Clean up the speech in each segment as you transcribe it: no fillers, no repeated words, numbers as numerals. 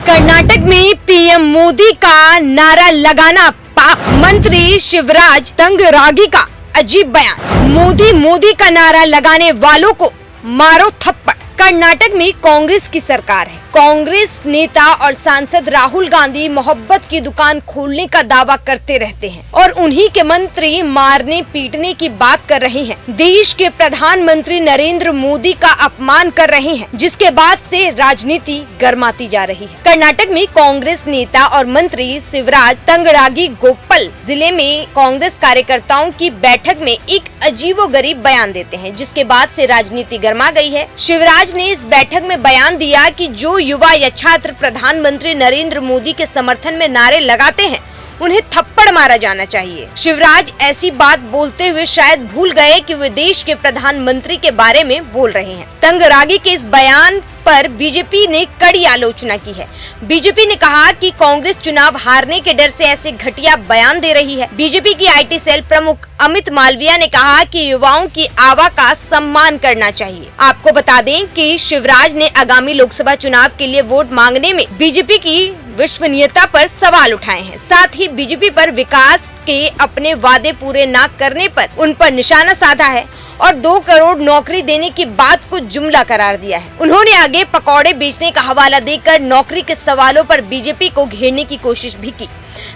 कर्नाटक में पीएम मोदी का नारा लगाना, पाक मंत्री शिवराज तंगरागी का अजीब बयान। मोदी का नारा लगाने वालों को मारो थप्पड़। कर्नाटक में कांग्रेस की सरकार है। कांग्रेस नेता और सांसद राहुल गांधी मोहब्बत की दुकान खोलने का दावा करते रहते हैं और उन्हीं के मंत्री मारने पीटने की बात कर रहे हैं। देश के प्रधानमंत्री नरेंद्र मोदी का अपमान कर रहे हैं, जिसके बाद से राजनीति गर्माती जा रही है। कर्नाटक में कांग्रेस नेता और मंत्री शिवराज तंगरागी गोप्पल जिले में कांग्रेस कार्यकर्ताओं की बैठक में एक अजीबोगरीब बयान देते हैं, जिसके बाद से राजनीति गर्मा गई है। शिवराज ने इस बैठक में बयान दिया कि जो युवा या छात्र प्रधानमंत्री नरेंद्र मोदी के समर्थन में नारे लगाते हैं, उन्हें थप्पड़ मारा जाना चाहिए। शिवराज ऐसी बात बोलते हुए शायद भूल गए कि वे देश के प्रधानमंत्री के बारे में बोल रहे हैं। तंगरागी के इस बयान पर बीजेपी ने कड़ी आलोचना की है। बीजेपी ने कहा कि कांग्रेस चुनाव हारने के डर से ऐसे घटिया बयान दे रही है। बीजेपी की आईटी सेल प्रमुख अमित मालविया ने कहा कि युवाओं की आवाज का सम्मान करना चाहिए। आपको बता दें कि शिवराज ने आगामी लोकसभा चुनाव के लिए वोट मांगने में बीजेपी की विश्वसनीयता पर सवाल उठाए हैं। साथ ही बीजेपी पर विकास के अपने वादे पूरे न करने पर उन पर निशाना साधा है और 2 करोड़ नौकरी देने की बात को जुमला करार दिया है। उन्होंने आगे पकौड़े बेचने का हवाला देकर नौकरी के सवालों पर बीजेपी को घेरने की कोशिश भी की।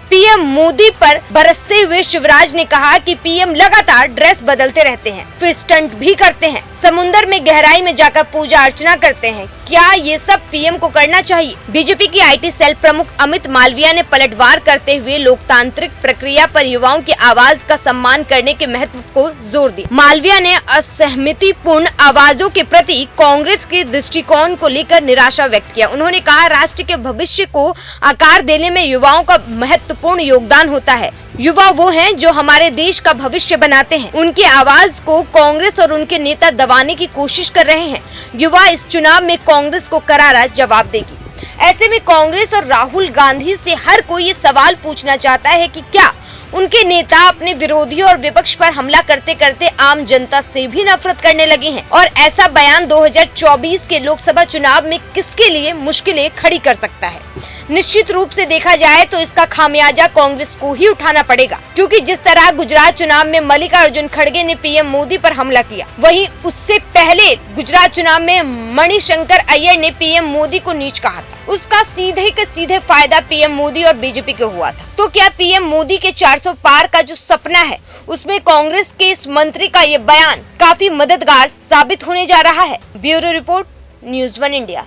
पीएम मोदी पर बरसते हुए शिवराज ने कहा कि पीएम लगातार ड्रेस बदलते रहते हैं, फिर स्टंट भी करते हैं, समुंदर में गहराई में जाकर पूजा अर्चना करते हैं। क्या ये सब पीएम को करना चाहिए? बीजेपी की आईटी सेल प्रमुख अमित मालविया ने पलटवार करते हुए लोकतांत्रिक प्रक्रिया पर युवाओं की आवाज का सम्मान करने के महत्व को जोर दिया। मालविया ने असहमतिपूर्ण आवाजों के प्रति कांग्रेस के दृष्टिकोण को लेकर निराशा व्यक्त किया। उन्होंने कहा, राष्ट्र के भविष्य को आकार देने में युवाओं का महत्वपूर्ण योगदान होता है। युवा वो हैं जो हमारे देश का भविष्य बनाते हैं। उनकी आवाज को कांग्रेस और उनके नेता दबाने की कोशिश कर रहे हैं। युवा इस चुनाव में कांग्रेस को करारा जवाब देगी। ऐसे में कांग्रेस और राहुल गांधी से हर कोई ये सवाल पूछना चाहता है कि क्या उनके नेता अपने विरोधियों और विपक्ष पर हमला करते करते आम जनता से भी नफरत करने लगे हैं? और ऐसा बयान 2024 के लोकसभा चुनाव में किसके लिए मुश्किलें खड़ी कर सकता है? निश्चित रूप से देखा जाए तो इसका खामियाजा कांग्रेस को ही उठाना पड़ेगा, क्योंकि जिस तरह गुजरात चुनाव में मल्लिकार्जुन खड़गे ने पीएम मोदी पर हमला किया, वहीं उससे पहले गुजरात चुनाव में मणिशंकर अय्यर ने पीएम मोदी को नीच कहा था। उसका सीधे के सीधे फायदा पीएम मोदी और बीजेपी को हुआ था। तो क्या पीएम मोदी के 400 पार का जो सपना है, उसमें कांग्रेस के इस मंत्री का ये बयान काफी मददगार साबित होने जा रहा है? Bureau report, news 1 India.